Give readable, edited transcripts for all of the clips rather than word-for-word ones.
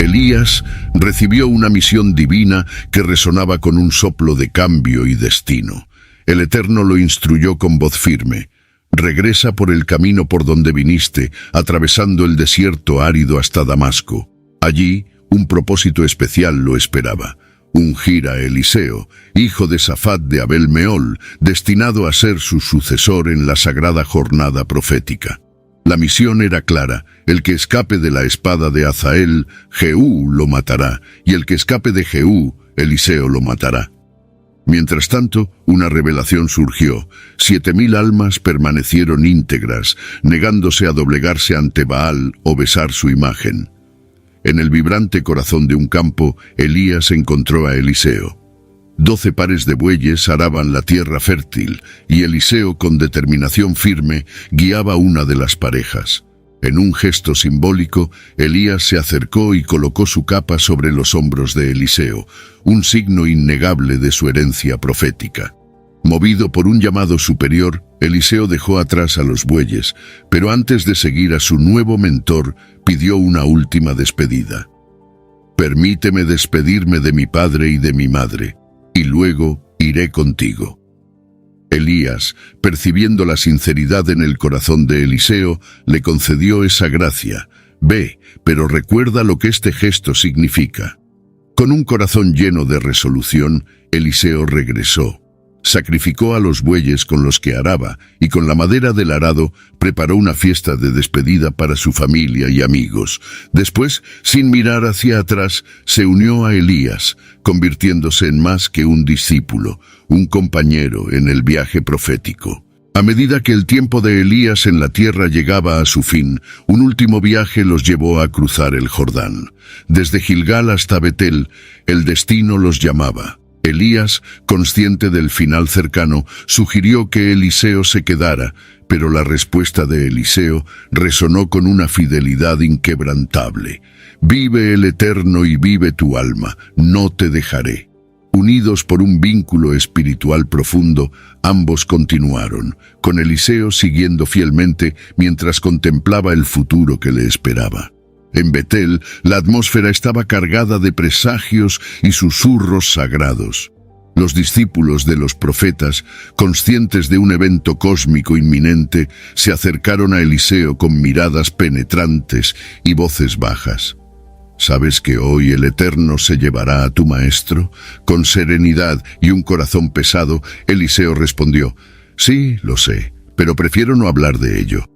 Elías recibió una misión divina que resonaba con un soplo de cambio y destino. El Eterno lo instruyó con voz firme: regresa por el camino por donde viniste, atravesando el desierto árido hasta Damasco. Allí, un propósito especial lo esperaba: ungir a Eliseo, hijo de Safat de Abel Meol, destinado a ser su sucesor en la sagrada jornada profética. La misión era clara: el que escape de la espada de Hazael, Jehú lo matará, y el que escape de Jehú, Eliseo lo matará. Mientras tanto, una revelación surgió: 7000 almas permanecieron íntegras, negándose a doblegarse ante Baal o besar su imagen. En el vibrante corazón de un campo, Elías encontró a Eliseo. 12 pares de bueyes araban la tierra fértil, y Eliseo, con determinación firme, guiaba una de las parejas. En un gesto simbólico, Elías se acercó y colocó su capa sobre los hombros de Eliseo, un signo innegable de su herencia profética. Movido por un llamado superior, Eliseo dejó atrás a los bueyes, pero antes de seguir a su nuevo mentor, pidió una última despedida. «Permíteme despedirme de mi padre y de mi madre, y luego iré contigo». Elías, percibiendo la sinceridad en el corazón de Eliseo, le concedió esa gracia. «Ve, pero recuerda lo que este gesto significa». Con un corazón lleno de resolución, Eliseo regresó. Sacrificó a los bueyes con los que araba, y con la madera del arado preparó una fiesta de despedida para su familia y amigos. Después, sin mirar hacia atrás, se unió a Elías, convirtiéndose en más que un discípulo, un compañero en el viaje profético. A medida que el tiempo de Elías en la tierra llegaba a su fin, un último viaje los llevó a cruzar el Jordán. Desde Gilgal hasta Betel, el destino los llamaba. Elías, consciente del final cercano, sugirió que Eliseo se quedara, pero la respuesta de Eliseo resonó con una fidelidad inquebrantable. «Vive el Eterno y vive tu alma, no te dejaré». Unidos por un vínculo espiritual profundo, ambos continuaron, con Eliseo siguiendo fielmente mientras contemplaba el futuro que le esperaba. En Betel, la atmósfera estaba cargada de presagios y susurros sagrados. Los discípulos de los profetas, conscientes de un evento cósmico inminente, se acercaron a Eliseo con miradas penetrantes y voces bajas. «¿Sabes que hoy el Eterno se llevará a tu maestro?» Con serenidad y un corazón pesado, Eliseo respondió: «Sí, lo sé, pero prefiero no hablar de ello».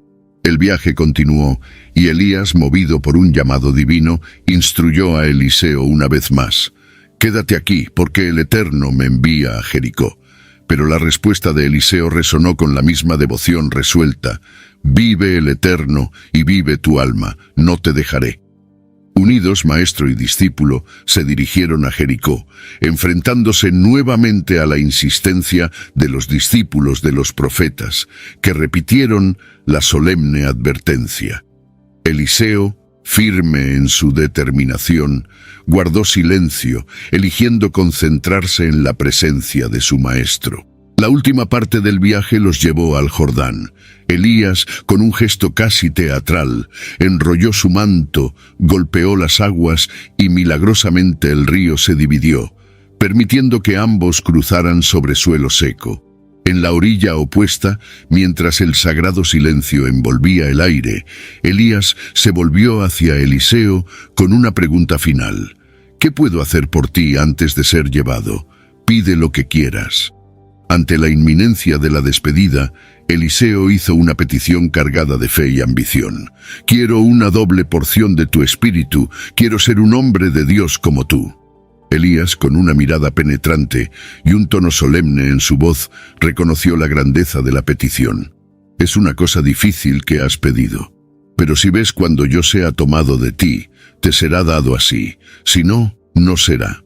El viaje continuó, y Elías, movido por un llamado divino, instruyó a Eliseo una vez más: «Quédate aquí, porque el Eterno me envía a Jericó». Pero la respuesta de Eliseo resonó con la misma devoción resuelta: «Vive el Eterno y vive tu alma, no te dejaré». Unidos, maestro y discípulo se dirigieron a Jericó, enfrentándose nuevamente a la insistencia de los discípulos de los profetas, que repitieron la solemne advertencia. Eliseo, firme en su determinación, guardó silencio, eligiendo concentrarse en la presencia de su maestro. La última parte del viaje los llevó al Jordán. Elías, con un gesto casi teatral, enrolló su manto, golpeó las aguas y milagrosamente el río se dividió, permitiendo que ambos cruzaran sobre suelo seco. En la orilla opuesta, mientras el sagrado silencio envolvía el aire, Elías se volvió hacia Eliseo con una pregunta final: «¿Qué puedo hacer por ti antes de ser llevado? Pide lo que quieras». Ante la inminencia de la despedida, Eliseo hizo una petición cargada de fe y ambición. «Quiero una doble porción de tu espíritu, quiero ser un hombre de Dios como tú». Elías, con una mirada penetrante y un tono solemne en su voz, reconoció la grandeza de la petición. «Es una cosa difícil que has pedido, pero si ves cuando yo sea tomado de ti, te será dado así, si no, no será».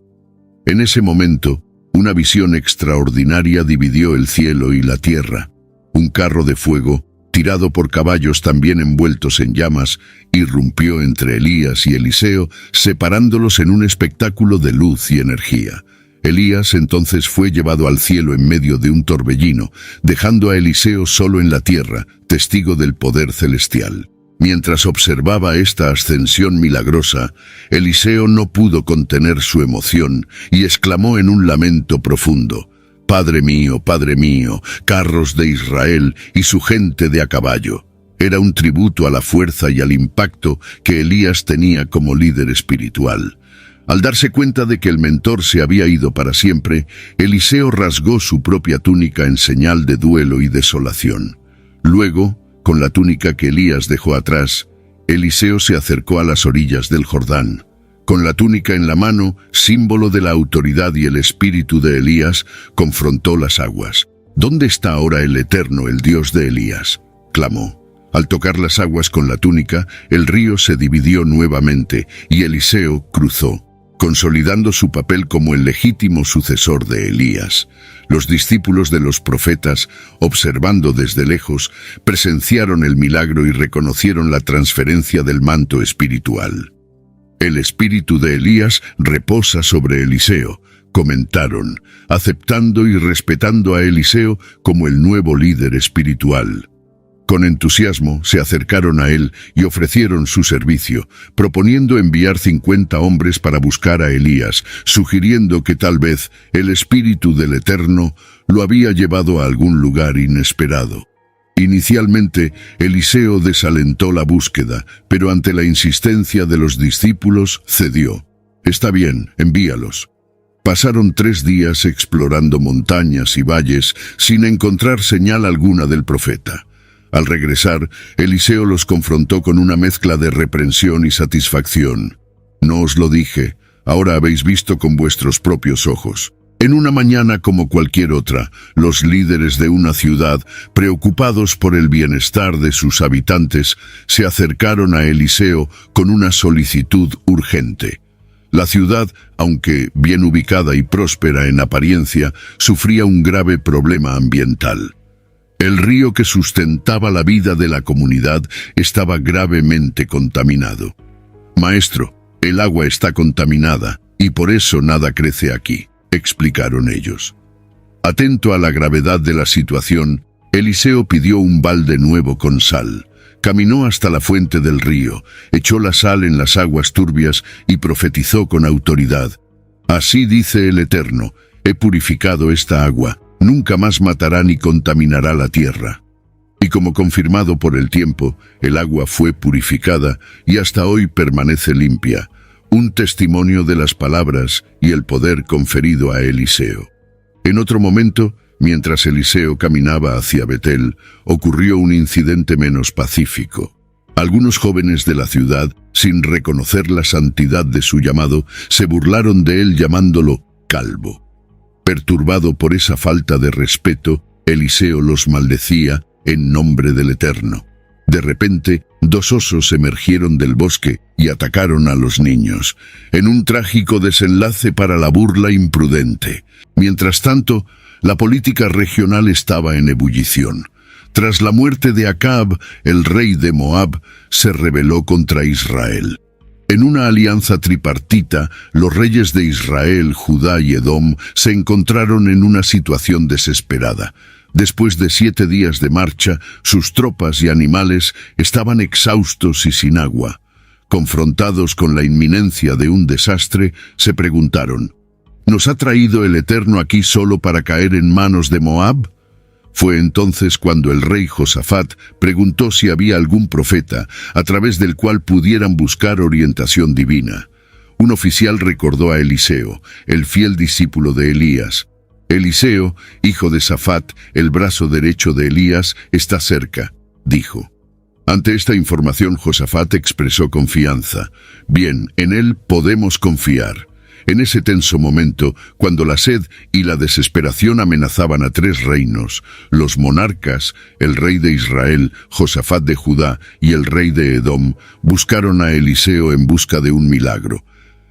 En ese momento, una visión extraordinaria dividió el cielo y la tierra. Un carro de fuego, tirado por caballos también envueltos en llamas, irrumpió entre Elías y Eliseo, separándolos en un espectáculo de luz y energía. Elías entonces fue llevado al cielo en medio de un torbellino, dejando a Eliseo solo en la tierra, testigo del poder celestial. Mientras observaba esta ascensión milagrosa, Eliseo no pudo contener su emoción y exclamó en un lamento profundo: Padre mío, carros de Israel y su gente de a caballo. Era un tributo a la fuerza y al impacto que Elías tenía como líder espiritual. Al darse cuenta de que el mentor se había ido para siempre, Eliseo rasgó su propia túnica en señal de duelo y desolación. Luego, con la túnica que Elías dejó atrás, Eliseo se acercó a las orillas del Jordán. Con la túnica en la mano, símbolo de la autoridad y el espíritu de Elías, confrontó las aguas. ¿Dónde está ahora el Eterno, el Dios de Elías?, clamó. Al tocar las aguas con la túnica, el río se dividió nuevamente y Eliseo cruzó, consolidando su papel como el legítimo sucesor de Elías. Los discípulos de los profetas, observando desde lejos, presenciaron el milagro y reconocieron la transferencia del manto espiritual. El espíritu de Elías reposa sobre Eliseo, comentaron, aceptando y respetando a Eliseo como el nuevo líder espiritual. Con entusiasmo se acercaron a él y ofrecieron su servicio, proponiendo enviar 50 hombres para buscar a Elías, sugiriendo que tal vez el Espíritu del Eterno lo había llevado a algún lugar inesperado. Inicialmente, Eliseo desalentó la búsqueda, pero ante la insistencia de los discípulos cedió. «Está bien, envíalos». Pasaron 3 días explorando montañas y valles sin encontrar señal alguna del profeta. Al regresar, Eliseo los confrontó con una mezcla de reprensión y satisfacción. «No os lo dije, ahora habéis visto con vuestros propios ojos». En una mañana como cualquier otra, los líderes de una ciudad, preocupados por el bienestar de sus habitantes, se acercaron a Eliseo con una solicitud urgente. La ciudad, aunque bien ubicada y próspera en apariencia, sufría un grave problema ambiental. El río que sustentaba la vida de la comunidad estaba gravemente contaminado. «Maestro, el agua está contaminada y por eso nada crece aquí», explicaron ellos. Atento a la gravedad de la situación, Eliseo pidió un balde nuevo con sal. Caminó hasta la fuente del río, echó la sal en las aguas turbias y profetizó con autoridad. «Así dice el Eterno, he purificado esta agua. Nunca más matará ni contaminará la tierra». Y como confirmado por el tiempo, el agua fue purificada y hasta hoy permanece limpia, un testimonio de las palabras y el poder conferido a Eliseo. En otro momento, mientras Eliseo caminaba hacia Betel, ocurrió un incidente menos pacífico. Algunos jóvenes de la ciudad, sin reconocer la santidad de su llamado, se burlaron de él llamándolo calvo. Perturbado por esa falta de respeto, Eliseo los maldecía en nombre del Eterno. De repente, 2 osos emergieron del bosque y atacaron a los niños, en un trágico desenlace para la burla imprudente. Mientras tanto, la política regional estaba en ebullición. Tras la muerte de Acab, el rey de Moab se rebeló contra Israel. En una alianza tripartita, los reyes de Israel, Judá y Edom se encontraron en una situación desesperada. Después de 7 días de marcha, sus tropas y animales estaban exhaustos y sin agua. Confrontados con la inminencia de un desastre, se preguntaron: ¿nos ha traído el Eterno aquí solo para caer en manos de Moab? Fue entonces cuando el rey Josafat preguntó si había algún profeta a través del cual pudieran buscar orientación divina. Un oficial recordó a Eliseo, el fiel discípulo de Elías. «Eliseo, hijo de Safat, el brazo derecho de Elías, está cerca», dijo. Ante esta información, Josafat expresó confianza. «Bien, en él podemos confiar». En ese tenso momento, cuando la sed y la desesperación amenazaban a 3 reinos, los monarcas, el rey de Israel, Josafat de Judá y el rey de Edom, buscaron a Eliseo en busca de un milagro.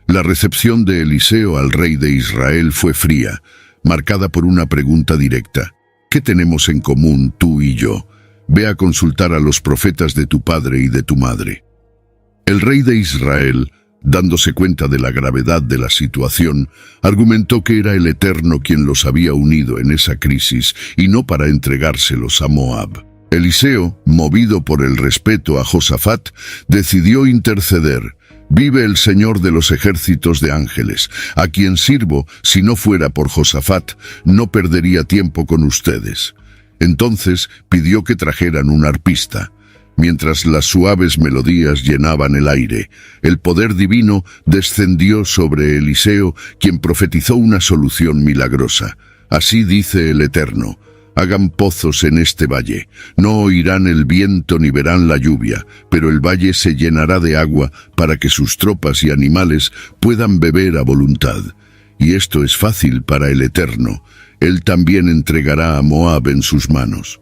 La recepción de Eliseo al rey de Israel fue fría, marcada por una pregunta directa: ¿qué tenemos en común tú y yo? Ve a consultar a los profetas de tu padre y de tu madre. El rey de Israel, dándose cuenta de la gravedad de la situación, argumentó que era el Eterno quien los había unido en esa crisis y no para entregárselos a Moab. Eliseo, movido por el respeto a Josafat, decidió interceder. «Vive el Señor de los ejércitos de ángeles, a quien sirvo, si no fuera por Josafat, no perdería tiempo con ustedes». Entonces pidió que trajeran un arpista. Mientras las suaves melodías llenaban el aire, el poder divino descendió sobre Eliseo, quien profetizó una solución milagrosa. «Así dice el Eterno: hagan pozos en este valle. No oirán el viento ni verán la lluvia, pero el valle se llenará de agua para que sus tropas y animales puedan beber a voluntad. Y esto es fácil para el Eterno. Él también entregará a Moab en sus manos».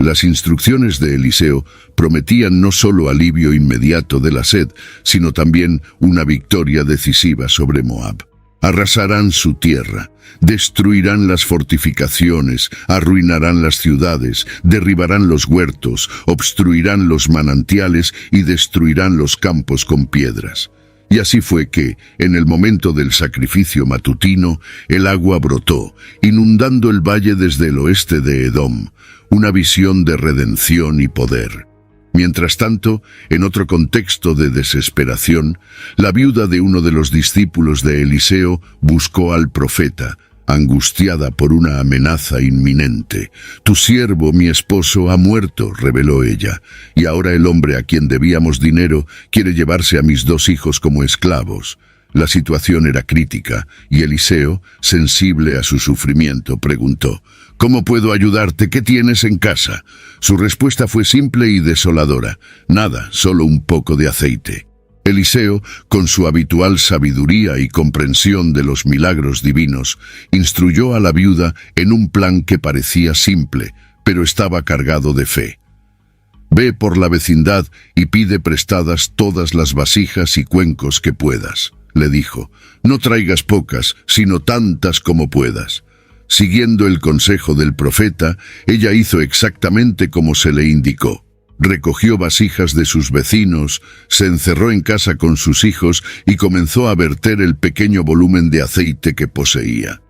Las instrucciones de Eliseo prometían no solo alivio inmediato de la sed, sino también una victoria decisiva sobre Moab. Arrasarán su tierra, destruirán las fortificaciones, arruinarán las ciudades, derribarán los huertos, obstruirán los manantiales y destruirán los campos con piedras. Y así fue que, en el momento del sacrificio matutino, el agua brotó, inundando el valle desde el oeste de Edom, una visión de redención y poder. Mientras tanto, en otro contexto de desesperación, la viuda de uno de los discípulos de Eliseo buscó al profeta, angustiada por una amenaza inminente. «Tu siervo, mi esposo, ha muerto», reveló ella, «y ahora el hombre a quien debíamos dinero quiere llevarse a mis 2 hijos como esclavos». La situación era crítica, y Eliseo, sensible a su sufrimiento, preguntó: «¿Cómo puedo ayudarte? ¿Qué tienes en casa?». Su respuesta fue simple y desoladora: «Nada, solo un poco de aceite». Eliseo, con su habitual sabiduría y comprensión de los milagros divinos, instruyó a la viuda en un plan que parecía simple, pero estaba cargado de fe. «Ve por la vecindad y pide prestadas todas las vasijas y cuencos que puedas», le dijo. «No traigas pocas, sino tantas como puedas». Siguiendo el consejo del profeta, ella hizo exactamente como se le indicó. Recogió vasijas de sus vecinos, se encerró en casa con sus hijos y comenzó a verter el pequeño volumen de aceite que poseía.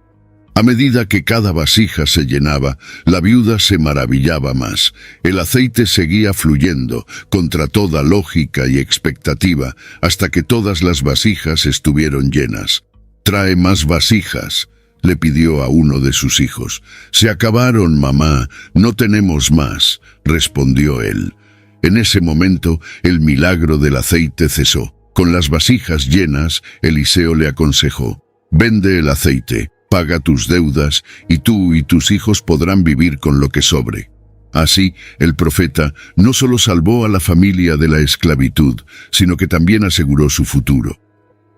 A medida que cada vasija se llenaba, la viuda se maravillaba más. El aceite seguía fluyendo, contra toda lógica y expectativa, hasta que todas las vasijas estuvieron llenas. «Trae más vasijas», le pidió a uno de sus hijos. «Se acabaron, mamá, no tenemos más», respondió él. En ese momento, el milagro del aceite cesó. Con las vasijas llenas, Eliseo le aconsejó: «Vende el aceite, paga tus deudas, y tú y tus hijos podrán vivir con lo que sobre». Así, el profeta no solo salvó a la familia de la esclavitud, sino que también aseguró su futuro.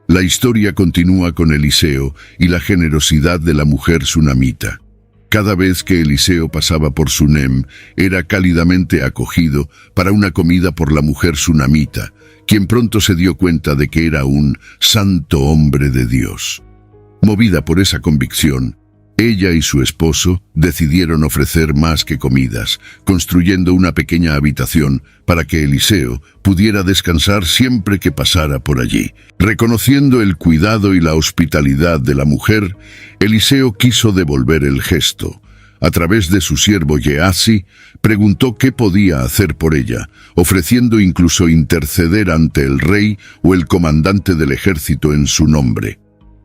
La historia continúa con Eliseo y la generosidad de la mujer sunamita. Cada vez que Eliseo pasaba por Sunem, era cálidamente acogido para una comida por la mujer sunamita, quien pronto se dio cuenta de que era un santo hombre de Dios. Movida por esa convicción, ella y su esposo decidieron ofrecer más que comidas, construyendo una pequeña habitación para que Eliseo pudiera descansar siempre que pasara por allí. Reconociendo el cuidado y la hospitalidad de la mujer, Eliseo quiso devolver el gesto. A través de su siervo Gehazi, preguntó qué podía hacer por ella, ofreciendo incluso interceder ante el rey o el comandante del ejército en su nombre.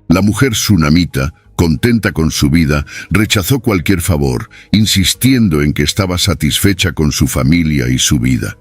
La mujer sunamita, contenta con su vida, rechazó cualquier favor, insistiendo en que estaba satisfecha con su familia y su vida.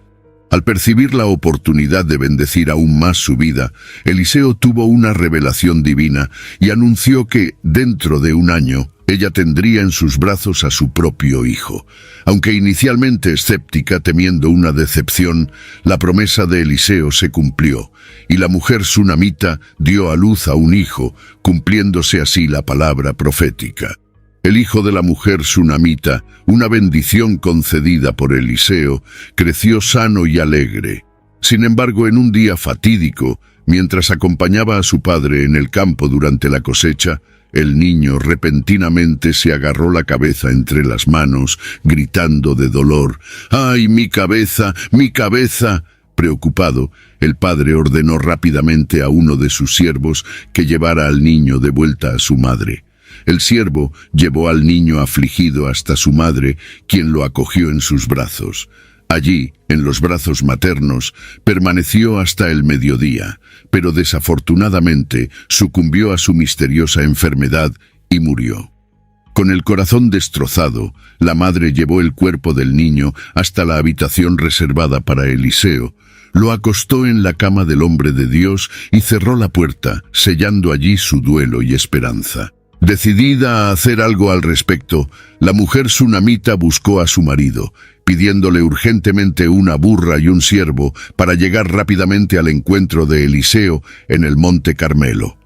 Al percibir la oportunidad de bendecir aún más su vida, Eliseo tuvo una revelación divina y anunció que, dentro de 1 año, ella tendría en sus brazos a su propio hijo. Aunque inicialmente escéptica, temiendo una decepción, la promesa de Eliseo se cumplió, y la mujer sunamita dio a luz a un hijo, cumpliéndose así la palabra profética. El hijo de la mujer sunamita, una bendición concedida por Eliseo, creció sano y alegre. Sin embargo, en un día fatídico, mientras acompañaba a su padre en el campo durante la cosecha, el niño repentinamente se agarró la cabeza entre las manos, gritando de dolor: «¡Ay, mi cabeza, mi cabeza!». Preocupado, el padre ordenó rápidamente a uno de sus siervos que llevara al niño de vuelta a su madre. El siervo llevó al niño afligido hasta su madre, quien lo acogió en sus brazos. Allí, en los brazos maternos, permaneció hasta el mediodía, pero desafortunadamente sucumbió a su misteriosa enfermedad y murió. Con el corazón destrozado, la madre llevó el cuerpo del niño hasta la habitación reservada para Eliseo, lo acostó en la cama del hombre de Dios y cerró la puerta, sellando allí su duelo y esperanza. Decidida a hacer algo al respecto, la mujer sunamita buscó a su marido, pidiéndole urgentemente una burra y un siervo para llegar rápidamente al encuentro de Eliseo en el monte Carmelo.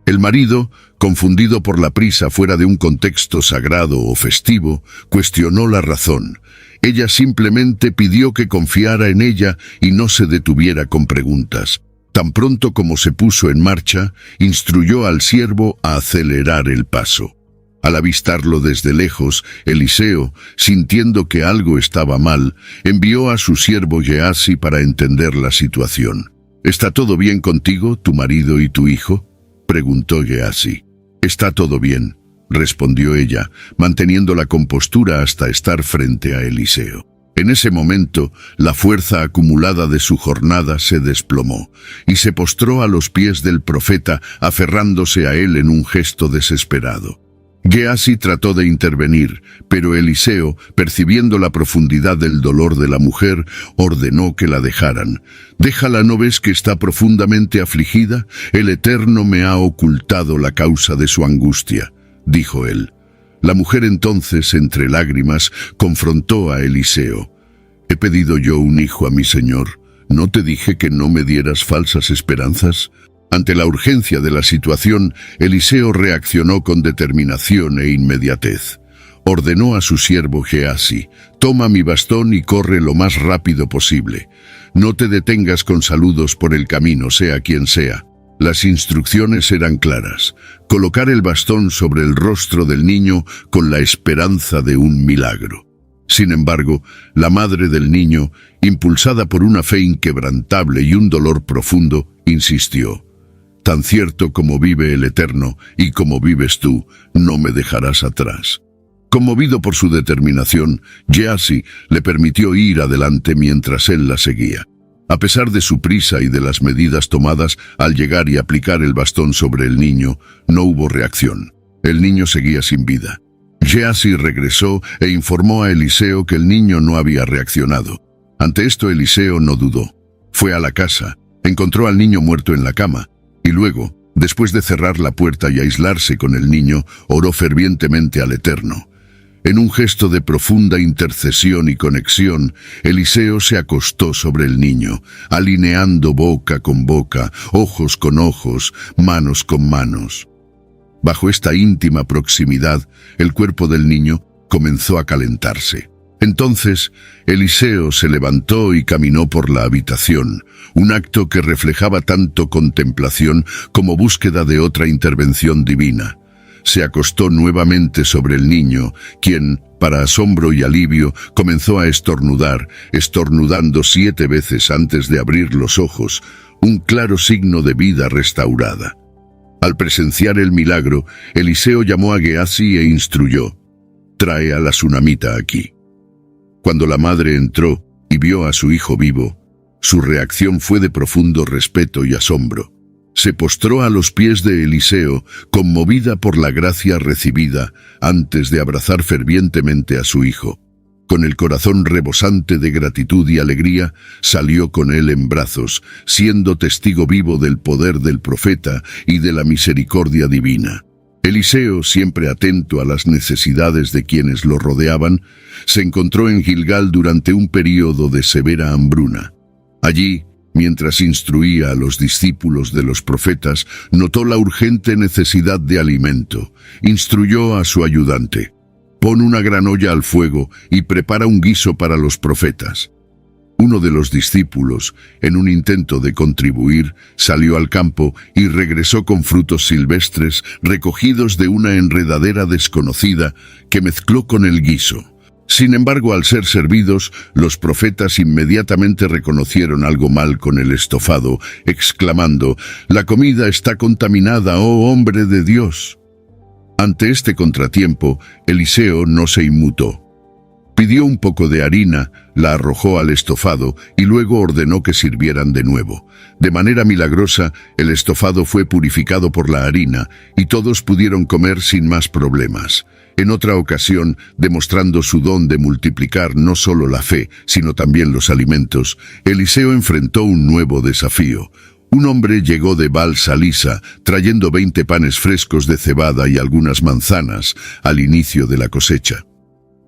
El marido, confundido por la prisa fuera de un contexto sagrado o festivo, cuestionó la razón. Ella simplemente pidió que confiara en ella y no se detuviera con preguntas. Tan pronto como se puso en marcha, instruyó al siervo a acelerar el paso. Al avistarlo desde lejos, Eliseo, sintiendo que algo estaba mal, envió a su siervo Gehazi para entender la situación. ¿Está todo bien contigo, tu marido y tu hijo?, preguntó Gehazi. «Está todo bien», respondió ella, manteniendo la compostura hasta estar frente a Eliseo. En ese momento, la fuerza acumulada de su jornada se desplomó, y se postró a los pies del profeta, aferrándose a él en un gesto desesperado. Gehazi trató de intervenir, pero Eliseo, percibiendo la profundidad del dolor de la mujer, ordenó que la dejaran. «Déjala, ¿no ves que está profundamente afligida? El Eterno me ha ocultado la causa de su angustia», dijo él. La mujer entonces, entre lágrimas, confrontó a Eliseo. «He pedido yo un hijo a mi señor. ¿No te dije que no me dieras falsas esperanzas?». Ante la urgencia de la situación, Eliseo reaccionó con determinación e inmediatez. Ordenó a su siervo Gehazi: «Toma mi bastón y corre lo más rápido posible. No te detengas con saludos por el camino, sea quien sea». Las instrucciones eran claras: colocar el bastón sobre el rostro del niño con la esperanza de un milagro. Sin embargo, la madre del niño, impulsada por una fe inquebrantable y un dolor profundo, insistió: «Tan cierto como vive el Eterno y como vives tú, no me dejarás atrás». Conmovido por su determinación, Gehazi le permitió ir adelante mientras él la seguía. A pesar de su prisa y de las medidas tomadas, al llegar y aplicar el bastón sobre el niño, no hubo reacción. El niño seguía sin vida. Gehazi regresó e informó a Eliseo que el niño no había reaccionado. Ante esto, Eliseo no dudó. Fue a la casa, encontró al niño muerto en la cama, y luego, después de cerrar la puerta y aislarse con el niño, oró fervientemente al Eterno. En un gesto de profunda intercesión y conexión, Eliseo se acostó sobre el niño, alineando boca con boca, ojos con ojos, manos con manos. Bajo esta íntima proximidad, el cuerpo del niño comenzó a calentarse. Entonces, Eliseo se levantó y caminó por la habitación, un acto que reflejaba tanto contemplación como búsqueda de otra intervención divina. Se acostó nuevamente sobre el niño, quien, para asombro y alivio, comenzó a estornudar, estornudando 7 veces antes de abrir los ojos, un claro signo de vida restaurada. Al presenciar el milagro, Eliseo llamó a Gehazi e instruyó: «Trae a la sunamita aquí». Cuando la madre entró y vio a su hijo vivo, su reacción fue de profundo respeto y asombro. Se postró a los pies de Eliseo, conmovida por la gracia recibida, antes de abrazar fervientemente a su hijo. Con el corazón rebosante de gratitud y alegría, salió con él en brazos, siendo testigo vivo del poder del profeta y de la misericordia divina. Eliseo, siempre atento a las necesidades de quienes lo rodeaban, se encontró en Gilgal durante un período de severa hambruna. Allí, mientras instruía a los discípulos de los profetas, notó la urgente necesidad de alimento. Instruyó a su ayudante: «Pon una gran olla al fuego y prepara un guiso para los profetas». Uno de los discípulos, en un intento de contribuir, salió al campo y regresó con frutos silvestres recogidos de una enredadera desconocida que mezcló con el guiso. Sin embargo, al ser servidos, los profetas inmediatamente reconocieron algo mal con el estofado, exclamando: «La comida está contaminada, oh hombre de Dios». Ante este contratiempo, Eliseo no se inmutó. Pidió un poco de harina, la arrojó al estofado y luego ordenó que sirvieran de nuevo. De manera milagrosa, el estofado fue purificado por la harina y todos pudieron comer sin más problemas. En otra ocasión, demostrando su don de multiplicar no solo la fe, sino también los alimentos, Eliseo enfrentó un nuevo desafío. Un hombre llegó de Baal-Salisa trayendo 20 panes frescos de cebada y algunas manzanas al inicio de la cosecha.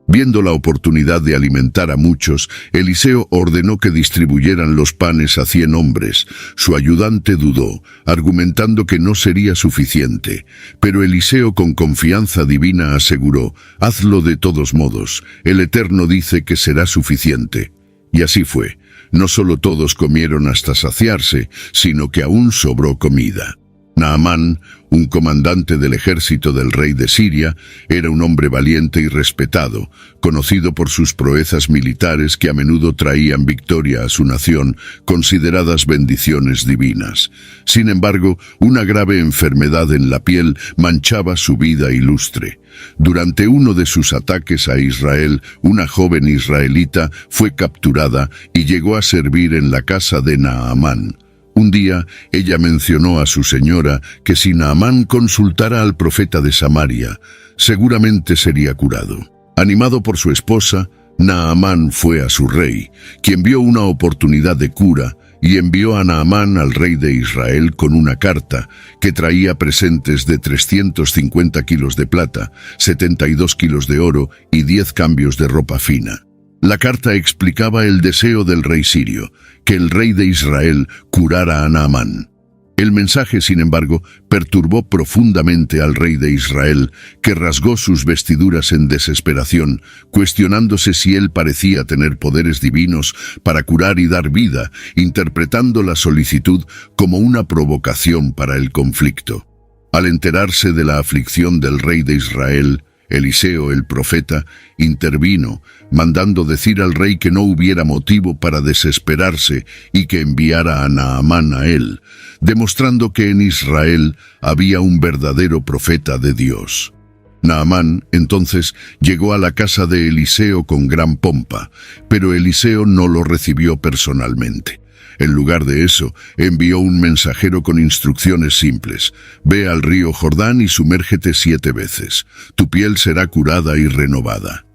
Viendo la oportunidad de alimentar a muchos, Eliseo ordenó que distribuyeran los panes a 100 hombres. Su ayudante dudó, argumentando que no sería suficiente. Pero Eliseo, con confianza divina, aseguró: «Hazlo de todos modos, el Eterno dice que será suficiente». Y así fue. No solo todos comieron hasta saciarse, sino que aún sobró comida. Naamán, un comandante del ejército del rey de Siria, era un hombre valiente y respetado, conocido por sus proezas militares que a menudo traían victoria a su nación, consideradas bendiciones divinas. Sin embargo, una grave enfermedad en la piel manchaba su vida ilustre. Durante uno de sus ataques a Israel, una joven israelita fue capturada y llegó a servir en la casa de Naamán. Un día, ella mencionó a su señora que si Naamán consultara al profeta de Samaria, seguramente sería curado. Animado por su esposa, Naamán fue a su rey, quien vio una oportunidad de cura y envió a Naamán al rey de Israel con una carta que traía presentes de 350 kilos de plata, 72 kilos de oro y 10 cambios de ropa fina. La carta explicaba el deseo del rey sirio, que el rey de Israel curara a Naamán. El mensaje, sin embargo, perturbó profundamente al rey de Israel, que rasgó sus vestiduras en desesperación, cuestionándose si él parecía tener poderes divinos para curar y dar vida, interpretando la solicitud como una provocación para el conflicto. Al enterarse de la aflicción del rey de Israel, Eliseo, el profeta, intervino, mandando decir al rey que no hubiera motivo para desesperarse y que enviara a Naamán a él, demostrando que en Israel había un verdadero profeta de Dios. Naamán, entonces, llegó a la casa de Eliseo con gran pompa, pero Eliseo no lo recibió personalmente. En lugar de eso, envió un mensajero con instrucciones simples: «Ve al río Jordán y sumérgete 7 veces. Tu piel será curada y renovada».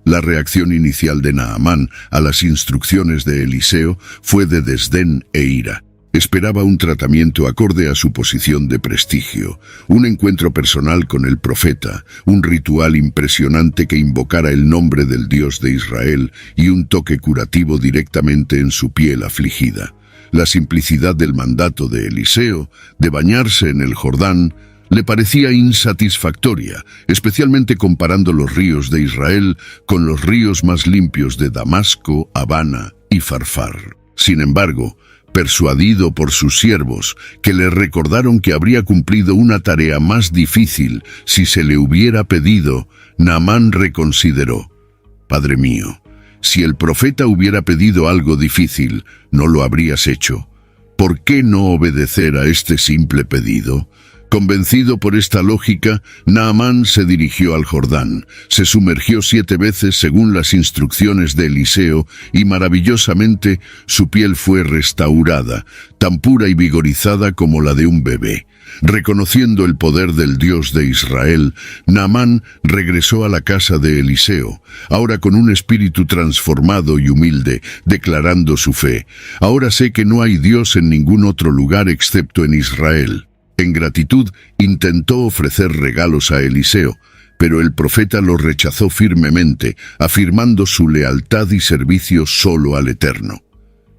La reacción inicial de Naamán a las instrucciones de Eliseo fue de desdén e ira. Esperaba un tratamiento acorde a su posición de prestigio, un encuentro personal con el profeta, un ritual impresionante que invocara el nombre del Dios de Israel y un toque curativo directamente en su piel afligida. La simplicidad del mandato de Eliseo, de bañarse en el Jordán, le parecía insatisfactoria, especialmente comparando los ríos de Israel con los ríos más limpios de Damasco, Habana y Farfar. Sin embargo, persuadido por sus siervos, que le recordaron que habría cumplido una tarea más difícil si se le hubiera pedido, Naamán reconsideró: «Padre mío, si el profeta hubiera pedido algo difícil, ¿no lo habrías hecho? ¿Por qué no obedecer a este simple pedido?». Convencido por esta lógica, Naamán se dirigió al Jordán, se sumergió 7 veces según las instrucciones de Eliseo y maravillosamente su piel fue restaurada, tan pura y vigorizada como la de un bebé. Reconociendo el poder del Dios de Israel, Naamán regresó a la casa de Eliseo, ahora con un espíritu transformado y humilde, declarando su fe: «Ahora sé que no hay Dios en ningún otro lugar excepto en Israel». En gratitud, intentó ofrecer regalos a Eliseo, pero el profeta lo rechazó firmemente, afirmando su lealtad y servicio solo al Eterno.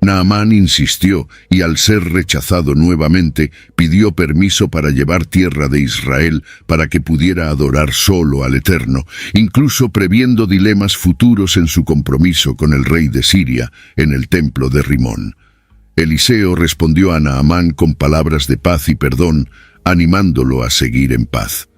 Naamán insistió y, al ser rechazado nuevamente, pidió permiso para llevar tierra de Israel para que pudiera adorar solo al Eterno, incluso previendo dilemas futuros en su compromiso con el rey de Siria en el templo de Rimón. Eliseo respondió a Naamán con palabras de paz y perdón, animándolo a seguir en paz.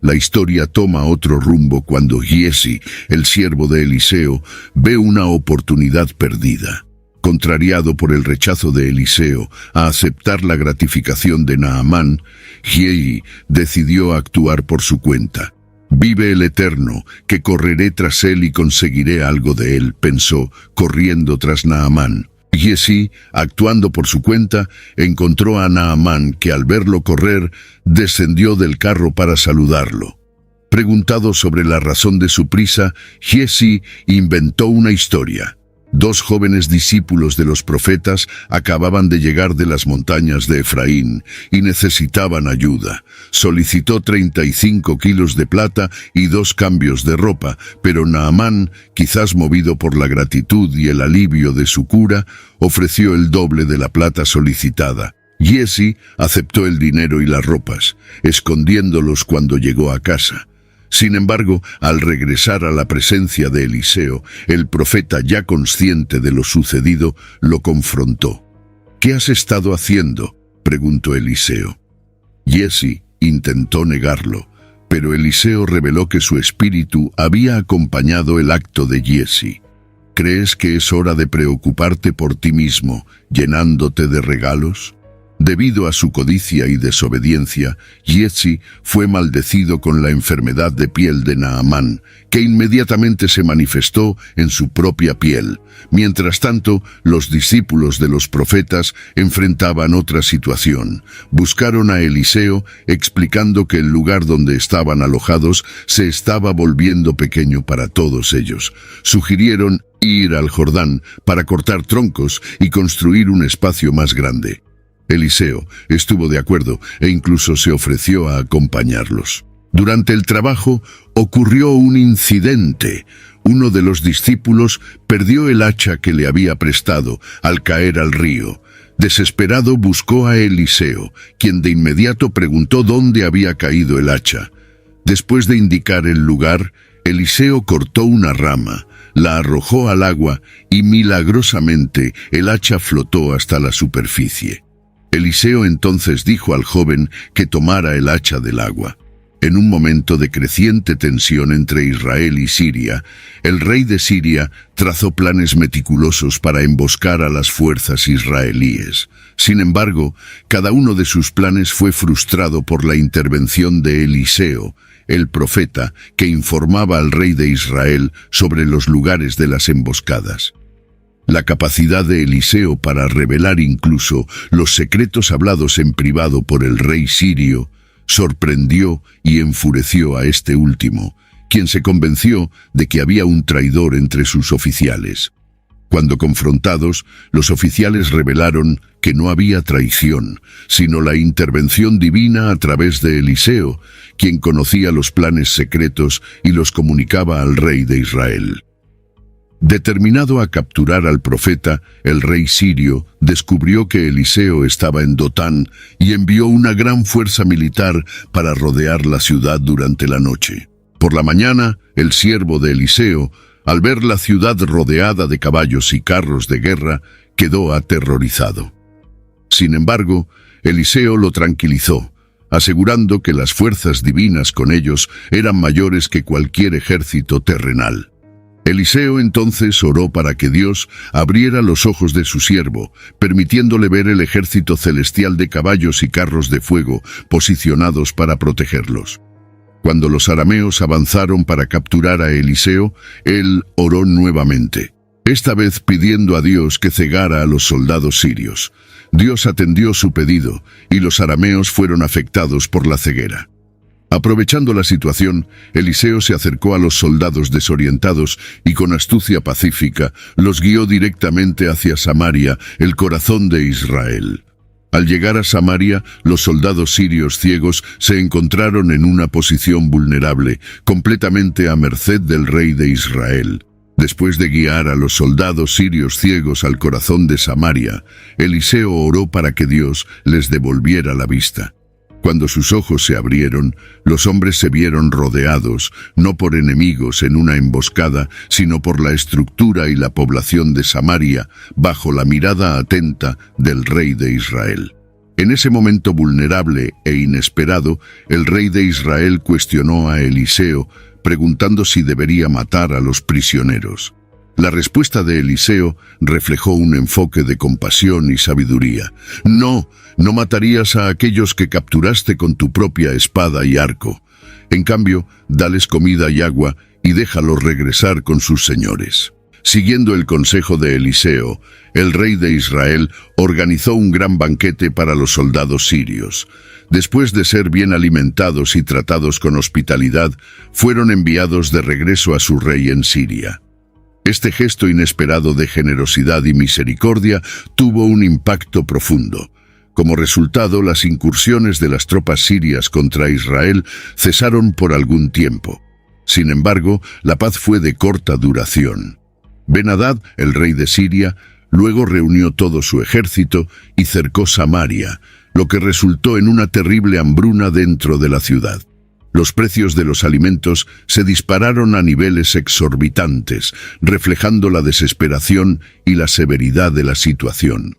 La historia toma otro rumbo cuando Giesi, el siervo de Eliseo, ve una oportunidad perdida. Contrariado por el rechazo de Eliseo a aceptar la gratificación de Naamán, Giezi decidió actuar por su cuenta. «Vive el Eterno, que correré tras él y conseguiré algo de él», pensó, corriendo tras Naamán. Giezi, actuando por su cuenta, encontró a Naamán, que al verlo correr, descendió del carro para saludarlo. Preguntado sobre la razón de su prisa, Giezi inventó una historia. 2 jóvenes discípulos de los profetas acababan de llegar de las montañas de Efraín y necesitaban ayuda. Solicitó 35 kilos de plata y 2 cambios de ropa, pero Naamán, quizás movido por la gratitud y el alivio de su cura, ofreció el doble de la plata solicitada. Giezi aceptó el dinero y las ropas, escondiéndolos cuando llegó a casa. Sin embargo, al regresar a la presencia de Eliseo, el profeta, ya consciente de lo sucedido, lo confrontó. «¿Qué has estado haciendo?», preguntó Eliseo. Giezi intentó negarlo, pero Eliseo reveló que su espíritu había acompañado el acto de Giezi. «¿Crees que es hora de preocuparte por ti mismo, llenándote de regalos?». Debido a su codicia y desobediencia, Giezi fue maldecido con la enfermedad de piel de Naamán, que inmediatamente se manifestó en su propia piel. Mientras tanto, los discípulos de los profetas enfrentaban otra situación. Buscaron a Eliseo, explicando que el lugar donde estaban alojados se estaba volviendo pequeño para todos ellos. Sugirieron ir al Jordán para cortar troncos y construir un espacio más grande. Eliseo estuvo de acuerdo e incluso se ofreció a acompañarlos. Durante el trabajo ocurrió un incidente. Uno de los discípulos perdió el hacha que le había prestado al caer al río. Desesperado buscó a Eliseo, quien de inmediato preguntó dónde había caído el hacha. Después de indicar el lugar, Eliseo cortó una rama, la arrojó al agua y milagrosamente el hacha flotó hasta la superficie. Eliseo entonces dijo al joven que tomara el hacha del agua. En un momento de creciente tensión entre Israel y Siria, el rey de Siria trazó planes meticulosos para emboscar a las fuerzas israelíes. Sin embargo, cada uno de sus planes fue frustrado por la intervención de Eliseo, el profeta, que informaba al rey de Israel sobre los lugares de las emboscadas. La capacidad de Eliseo para revelar incluso los secretos hablados en privado por el rey sirio sorprendió y enfureció a este último, quien se convenció de que había un traidor entre sus oficiales. Cuando confrontados, los oficiales revelaron que no había traición, sino la intervención divina a través de Eliseo, quien conocía los planes secretos y los comunicaba al rey de Israel. Determinado a capturar al profeta, el rey sirio descubrió que Eliseo estaba en Dotán y envió una gran fuerza militar para rodear la ciudad durante la noche. Por la mañana, el siervo de Eliseo, al ver la ciudad rodeada de caballos y carros de guerra, quedó aterrorizado. Sin embargo, Eliseo lo tranquilizó, asegurando que las fuerzas divinas con ellos eran mayores que cualquier ejército terrenal. Eliseo entonces oró para que Dios abriera los ojos de su siervo, permitiéndole ver el ejército celestial de caballos y carros de fuego posicionados para protegerlos. Cuando los arameos avanzaron para capturar a Eliseo, él oró nuevamente, esta vez pidiendo a Dios que cegara a los soldados sirios. Dios atendió su pedido y los arameos fueron afectados por la ceguera. Aprovechando la situación, Eliseo se acercó a los soldados desorientados y con astucia pacífica los guió directamente hacia Samaria, el corazón de Israel. Al llegar a Samaria, los soldados sirios ciegos se encontraron en una posición vulnerable, completamente a merced del rey de Israel. Después de guiar a los soldados sirios ciegos al corazón de Samaria, Eliseo oró para que Dios les devolviera la vista. Cuando sus ojos se abrieron, los hombres se vieron rodeados, no por enemigos en una emboscada, sino por la estructura y la población de Samaria, bajo la mirada atenta del rey de Israel. En ese momento vulnerable e inesperado, el rey de Israel cuestionó a Eliseo, preguntando si debería matar a los prisioneros. La respuesta de Eliseo reflejó un enfoque de compasión y sabiduría. No, no matarías a aquellos que capturaste con tu propia espada y arco. En cambio, dales comida y agua y déjalos regresar con sus señores. Siguiendo el consejo de Eliseo, el rey de Israel organizó un gran banquete para los soldados sirios. Después de ser bien alimentados y tratados con hospitalidad, fueron enviados de regreso a su rey en Siria. Este gesto inesperado de generosidad y misericordia tuvo un impacto profundo. Como resultado, las incursiones de las tropas sirias contra Israel cesaron por algún tiempo. Sin embargo, la paz fue de corta duración. Ben-Hadad, el rey de Siria, luego reunió todo su ejército y cercó Samaria, lo que resultó en una terrible hambruna dentro de la ciudad. Los precios de los alimentos se dispararon a niveles exorbitantes, reflejando la desesperación y la severidad de la situación.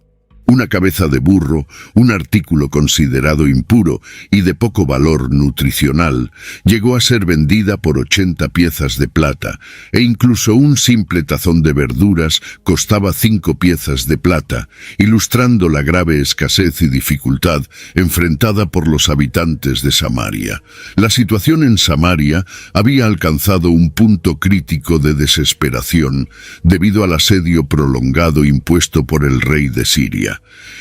Una cabeza de burro, un artículo considerado impuro y de poco valor nutricional, llegó a ser vendida por 80 piezas de plata, e incluso un simple tazón de verduras costaba 5 piezas de plata, ilustrando la grave escasez y dificultad enfrentada por los habitantes de Samaria. La situación en Samaria había alcanzado un punto crítico de desesperación debido al asedio prolongado impuesto por el rey de Siria.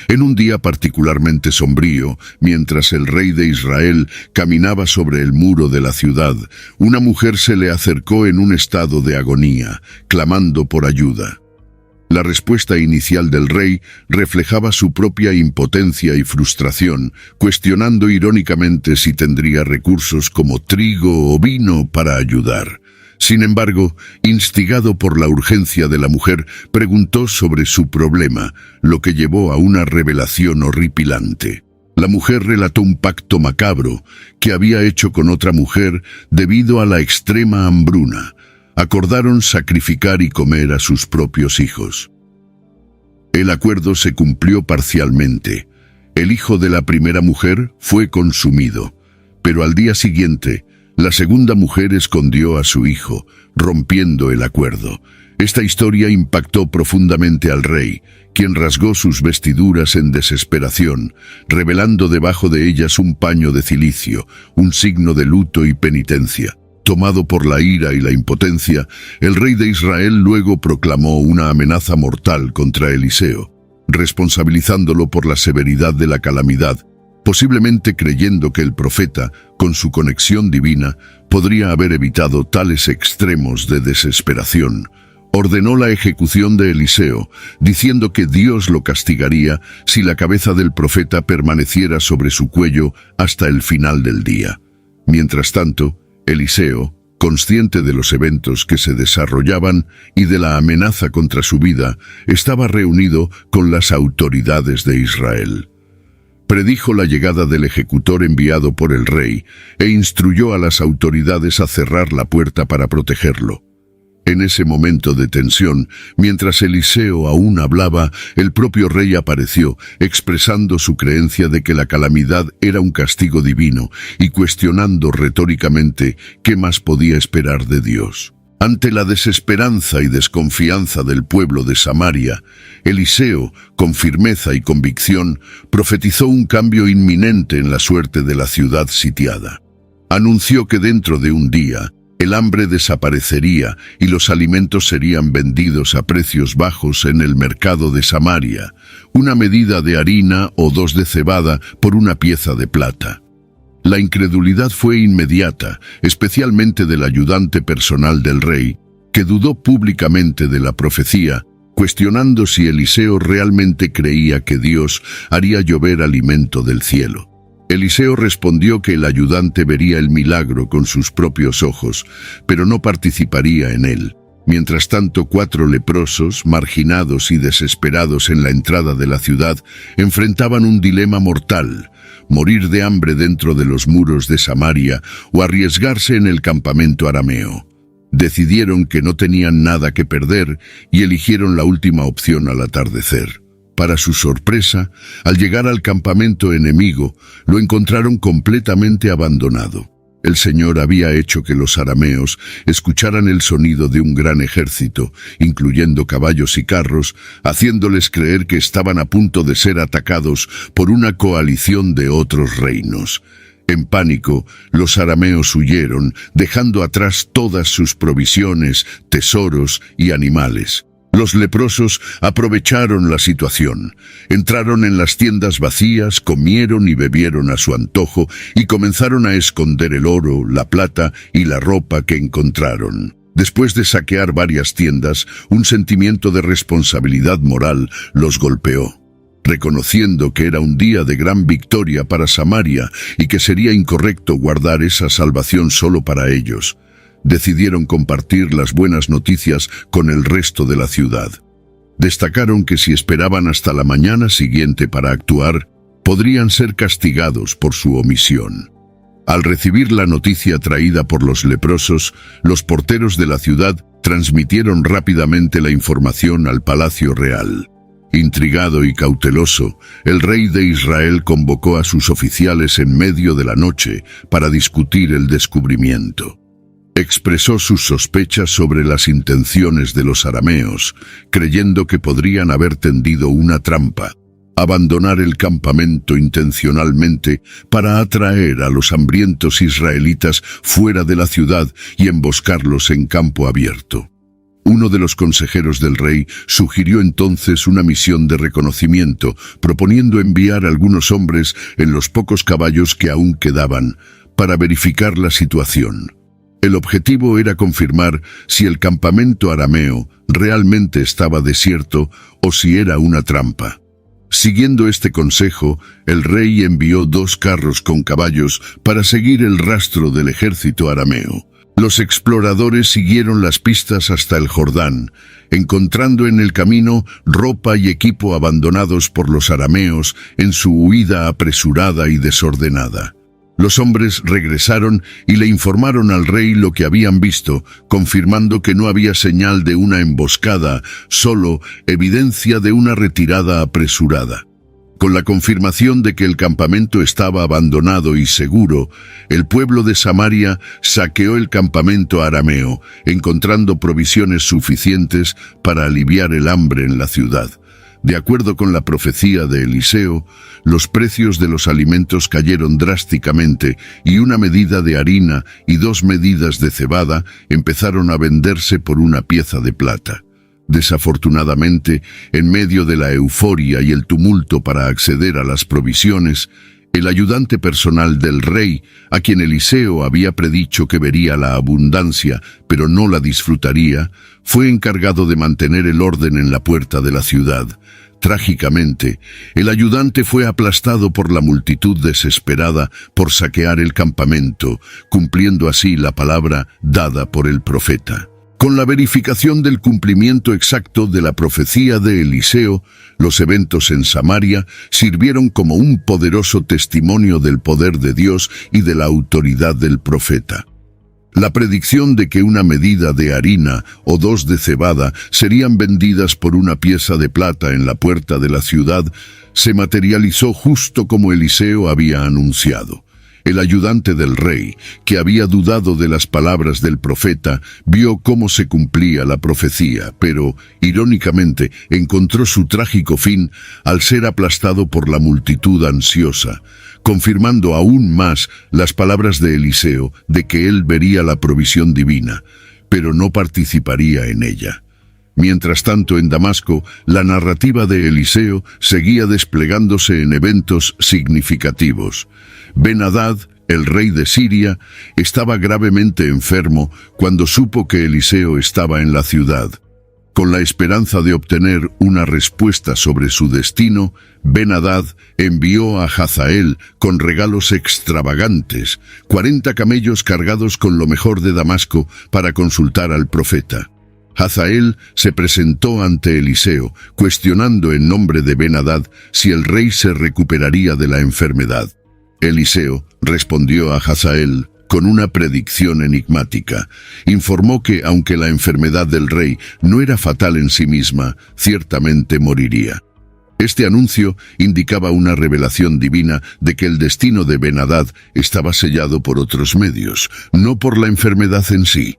En un día particularmente sombrío, mientras el rey de Israel caminaba sobre el muro de la ciudad, una mujer se le acercó en un estado de agonía, clamando por ayuda. La respuesta inicial del rey reflejaba su propia impotencia y frustración, cuestionando irónicamente si tendría recursos como trigo o vino para ayudar. Sin embargo, instigado por la urgencia de la mujer, preguntó sobre su problema, lo que llevó a una revelación horripilante. La mujer relató un pacto macabro que había hecho con otra mujer debido a la extrema hambruna. Acordaron sacrificar y comer a sus propios hijos. El acuerdo se cumplió parcialmente. El hijo de la primera mujer fue consumido, pero al día siguiente, la segunda mujer escondió a su hijo, rompiendo el acuerdo. Esta historia impactó profundamente al rey, quien rasgó sus vestiduras en desesperación, revelando debajo de ellas un paño de cilicio, un signo de luto y penitencia. Tomado por la ira y la impotencia, el rey de Israel luego proclamó una amenaza mortal contra Eliseo, responsabilizándolo por la severidad de la calamidad, posiblemente creyendo que el profeta, con su conexión divina, podría haber evitado tales extremos de desesperación. Ordenó la ejecución de Eliseo, diciendo que Dios lo castigaría si la cabeza del profeta permaneciera sobre su cuello hasta el final del día. Mientras tanto, Eliseo, consciente de los eventos que se desarrollaban y de la amenaza contra su vida, estaba reunido con las autoridades de Israel. Predijo la llegada del ejecutor enviado por el rey e instruyó a las autoridades a cerrar la puerta para protegerlo. En ese momento de tensión, mientras Eliseo aún hablaba, el propio rey apareció, expresando su creencia de que la calamidad era un castigo divino y cuestionando retóricamente qué más podía esperar de Dios. Ante la desesperanza y desconfianza del pueblo de Samaria, Eliseo, con firmeza y convicción, profetizó un cambio inminente en la suerte de la ciudad sitiada. Anunció que dentro de un día, el hambre desaparecería y los alimentos serían vendidos a precios bajos en el mercado de Samaria, una medida de harina o 2 de cebada por una pieza de plata. La incredulidad fue inmediata, especialmente del ayudante personal del rey, que dudó públicamente de la profecía, cuestionando si Eliseo realmente creía que Dios haría llover alimento del cielo. Eliseo respondió que el ayudante vería el milagro con sus propios ojos, pero no participaría en él. Mientras tanto, 4 leprosos, marginados y desesperados en la entrada de la ciudad, enfrentaban un dilema mortal: morir de hambre dentro de los muros de Samaria o arriesgarse en el campamento arameo. Decidieron que no tenían nada que perder y eligieron la última opción al atardecer. Para su sorpresa, al llegar al campamento enemigo, lo encontraron completamente abandonado. El Señor había hecho que los arameos escucharan el sonido de un gran ejército, incluyendo caballos y carros, haciéndoles creer que estaban a punto de ser atacados por una coalición de otros reinos. En pánico, los arameos huyeron, dejando atrás todas sus provisiones, tesoros y animales. Los leprosos aprovecharon la situación. Entraron en las tiendas vacías, comieron y bebieron a su antojo y comenzaron a esconder el oro, la plata y la ropa que encontraron. Después de saquear varias tiendas, un sentimiento de responsabilidad moral los golpeó. Reconociendo que era un día de gran victoria para Samaria y que sería incorrecto guardar esa salvación solo para ellos, decidieron compartir las buenas noticias con el resto de la ciudad. Destacaron que si esperaban hasta la mañana siguiente para actuar, podrían ser castigados por su omisión. Al recibir la noticia traída por los leprosos, los porteros de la ciudad transmitieron rápidamente la información al palacio real. Intrigado y cauteloso, el rey de Israel convocó a sus oficiales en medio de la noche para discutir el descubrimiento. Expresó sus sospechas sobre las intenciones de los arameos, creyendo que podrían haber tendido una trampa, abandonar el campamento intencionalmente para atraer a los hambrientos israelitas fuera de la ciudad y emboscarlos en campo abierto. Uno de los consejeros del rey sugirió entonces una misión de reconocimiento, proponiendo enviar algunos hombres en los pocos caballos que aún quedaban para verificar la situación. El objetivo era confirmar si el campamento arameo realmente estaba desierto o si era una trampa. Siguiendo este consejo, el rey envió 2 carros con caballos para seguir el rastro del ejército arameo. Los exploradores siguieron las pistas hasta el Jordán, encontrando en el camino ropa y equipo abandonados por los arameos en su huida apresurada y desordenada. Los hombres regresaron y le informaron al rey lo que habían visto, confirmando que no había señal de una emboscada, solo evidencia de una retirada apresurada. Con la confirmación de que el campamento estaba abandonado y seguro, el pueblo de Samaria saqueó el campamento arameo, encontrando provisiones suficientes para aliviar el hambre en la ciudad. De acuerdo con la profecía de Eliseo, los precios de los alimentos cayeron drásticamente y una medida de harina y 2 medidas de cebada empezaron a venderse por una pieza de plata. Desafortunadamente, en medio de la euforia y el tumulto para acceder a las provisiones, el ayudante personal del rey, a quien Eliseo había predicho que vería la abundancia, pero no la disfrutaría, fue encargado de mantener el orden en la puerta de la ciudad. Trágicamente, el ayudante fue aplastado por la multitud desesperada por saquear el campamento, cumpliendo así la palabra dada por el profeta. Con la verificación del cumplimiento exacto de la profecía de Eliseo, los eventos en Samaria sirvieron como un poderoso testimonio del poder de Dios y de la autoridad del profeta. La predicción de que una medida de harina o 2 de cebada serían vendidas por una pieza de plata en la puerta de la ciudad se materializó justo como Eliseo había anunciado. El ayudante del rey, que había dudado de las palabras del profeta, vio cómo se cumplía la profecía, pero, irónicamente, encontró su trágico fin al ser aplastado por la multitud ansiosa, confirmando aún más las palabras de Eliseo de que él vería la provisión divina, pero no participaría en ella. Mientras tanto, en Damasco, la narrativa de Eliseo seguía desplegándose en eventos significativos. Ben-Hadad, el rey de Siria, estaba gravemente enfermo cuando supo que Eliseo estaba en la ciudad. Con la esperanza de obtener una respuesta sobre su destino, Ben-Hadad envió a Hazael con regalos extravagantes, 40 camellos cargados con lo mejor de Damasco para consultar al profeta. Hazael se presentó ante Eliseo, cuestionando en nombre de Ben-Hadad si el rey se recuperaría de la enfermedad. Eliseo respondió a Hazael con una predicción enigmática. Informó que, aunque la enfermedad del rey no era fatal en sí misma, ciertamente moriría. Este anuncio indicaba una revelación divina de que el destino de Ben-Hadad estaba sellado por otros medios, no por la enfermedad en sí.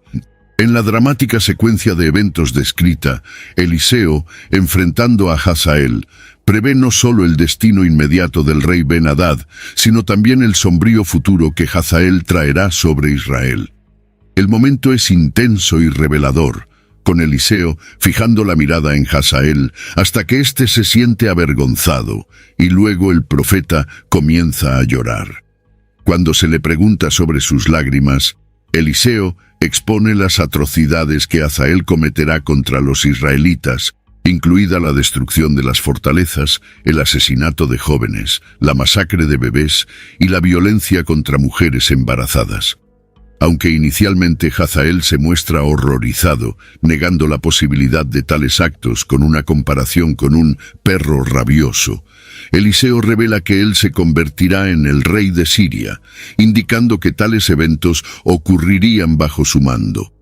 En la dramática secuencia de eventos descrita, Eliseo, enfrentando a Hazael, prevé no solo el destino inmediato del rey Ben-Hadad, sino también el sombrío futuro que Hazael traerá sobre Israel. El momento es intenso y revelador, con Eliseo fijando la mirada en Hazael hasta que éste se siente avergonzado, y luego el profeta comienza a llorar. Cuando se le pregunta sobre sus lágrimas, Eliseo expone las atrocidades que Hazael cometerá contra los israelitas, incluida la destrucción de las fortalezas, el asesinato de jóvenes, la masacre de bebés y la violencia contra mujeres embarazadas. Aunque inicialmente Hazael se muestra horrorizado, negando la posibilidad de tales actos con una comparación con un perro rabioso, Eliseo revela que él se convertirá en el rey de Siria, indicando que tales eventos ocurrirían bajo su mando.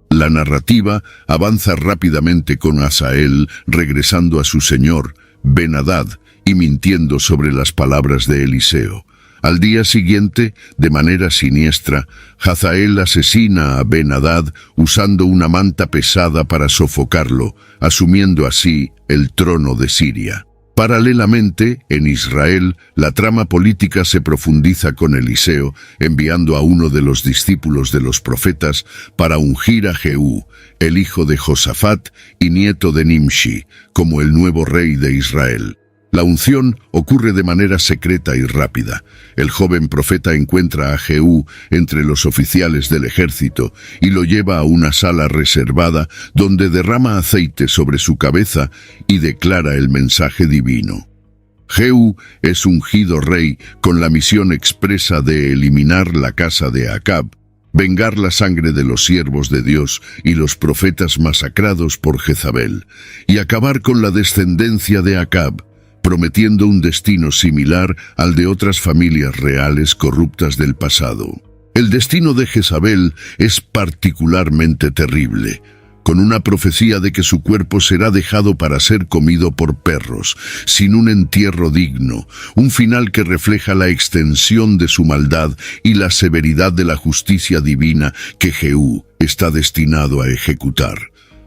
La narrativa avanza rápidamente con Hazael regresando a su señor, Ben-Hadad, y mintiendo sobre las palabras de Eliseo. Al día siguiente, de manera siniestra, Hazael asesina a Ben-Hadad usando una manta pesada para sofocarlo, asumiendo así el trono de Siria. Paralelamente, en Israel, la trama política se profundiza con Eliseo, enviando a uno de los discípulos de los profetas para ungir a Jehú, el hijo de Josafat y nieto de Nimshi, como el nuevo rey de Israel. La unción ocurre de manera secreta y rápida. El joven profeta encuentra a Jehú entre los oficiales del ejército y lo lleva a una sala reservada donde derrama aceite sobre su cabeza y declara el mensaje divino. Jehú es ungido rey con la misión expresa de eliminar la casa de Acab, vengar la sangre de los siervos de Dios y los profetas masacrados por Jezabel, y acabar con la descendencia de Acab, prometiendo un destino similar al de otras familias reales corruptas del pasado. El destino de Jezabel es particularmente terrible, con una profecía de que su cuerpo será dejado para ser comido por perros, sin un entierro digno, un final que refleja la extensión de su maldad y la severidad de la justicia divina que Jehú está destinado a ejecutar.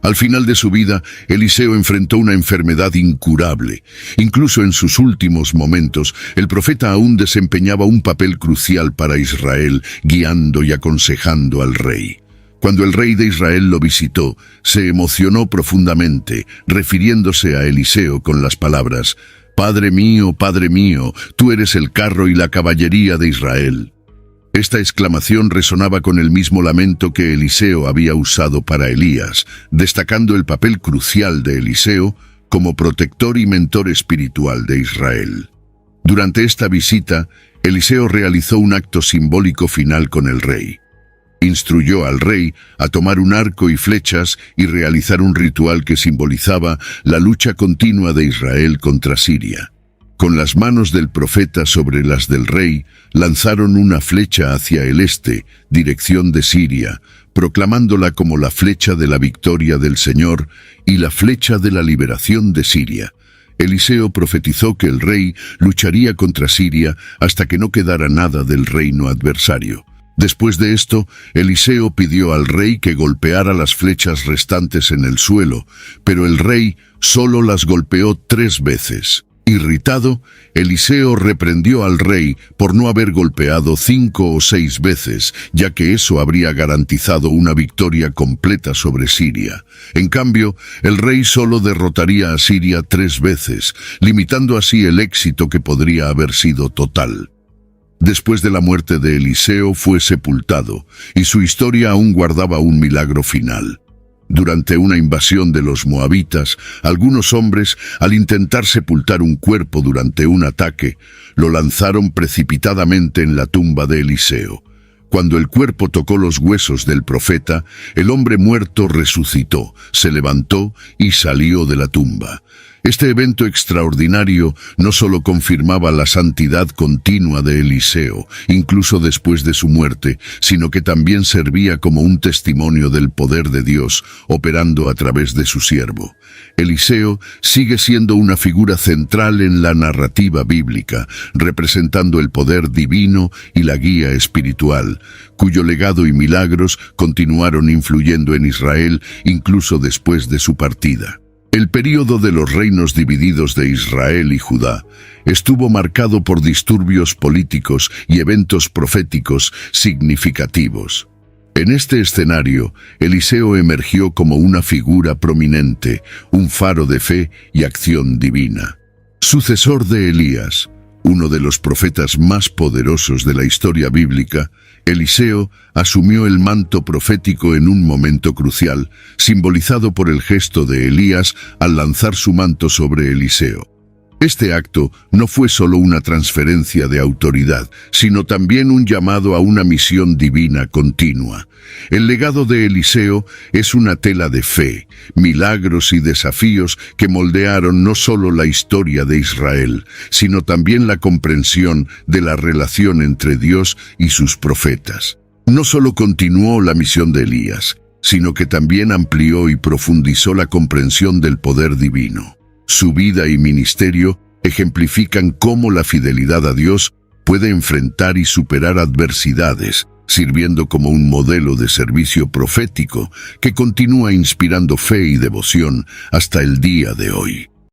Al final de su vida, Eliseo enfrentó una enfermedad incurable. Incluso en sus últimos momentos, el profeta aún desempeñaba un papel crucial para Israel, guiando y aconsejando al rey. Cuando el rey de Israel lo visitó, se emocionó profundamente, refiriéndose a Eliseo con las palabras: Padre mío, tú eres el carro y la caballería de Israel. Esta exclamación resonaba con el mismo lamento que Eliseo había usado para Elías, destacando el papel crucial de Eliseo como protector y mentor espiritual de Israel. Durante esta visita, Eliseo realizó un acto simbólico final con el rey. Instruyó al rey a tomar un arco y flechas y realizar un ritual que simbolizaba la lucha continua de Israel contra Siria. Con las manos del profeta sobre las del rey, lanzaron una flecha hacia el este, dirección de Siria, proclamándola como la flecha de la victoria del Señor y la flecha de la liberación de Siria. Eliseo profetizó que el rey lucharía contra Siria hasta que no quedara nada del reino adversario. Después de esto, Eliseo pidió al rey que golpeara las flechas restantes en el suelo, pero el rey solo las golpeó 3 veces. Irritado, Eliseo reprendió al rey por no haber golpeado 5 o 6 veces, ya que eso habría garantizado una victoria completa sobre Siria. En cambio, el rey solo derrotaría a Siria 3 veces, limitando así el éxito que podría haber sido total. Después de la muerte de Eliseo fue sepultado, y su historia aún guardaba un milagro final. Durante una invasión de los moabitas, algunos hombres, al intentar sepultar un cuerpo durante un ataque, lo lanzaron precipitadamente en la tumba de Eliseo. Cuando el cuerpo tocó los huesos del profeta, el hombre muerto resucitó, se levantó y salió de la tumba. Este evento extraordinario no solo confirmaba la santidad continua de Eliseo, incluso después de su muerte, sino que también servía como un testimonio del poder de Dios operando a través de su siervo. Eliseo sigue siendo una figura central en la narrativa bíblica, representando el poder divino y la guía espiritual, cuyo legado y milagros continuaron influyendo en Israel incluso después de su partida. El período de los reinos divididos de Israel y Judá estuvo marcado por disturbios políticos y eventos proféticos significativos. En este escenario, Eliseo emergió como una figura prominente, un faro de fe y acción divina. Sucesor de Elías, uno de los profetas más poderosos de la historia bíblica, Eliseo asumió el manto profético en un momento crucial, simbolizado por el gesto de Elías al lanzar su manto sobre Eliseo. Este acto no fue solo una transferencia de autoridad, sino también un llamado a una misión divina continua. El legado de Eliseo es una tela de fe, milagros y desafíos que moldearon no solo la historia de Israel, sino también la comprensión de la relación entre Dios y sus profetas. No solo continuó la misión de Elías, sino que también amplió y profundizó la comprensión del poder divino. Su vida y ministerio ejemplifican cómo la fidelidad a Dios puede enfrentar y superar adversidades, sirviendo como un modelo de servicio profético que continúa inspirando fe y devoción hasta el día de hoy.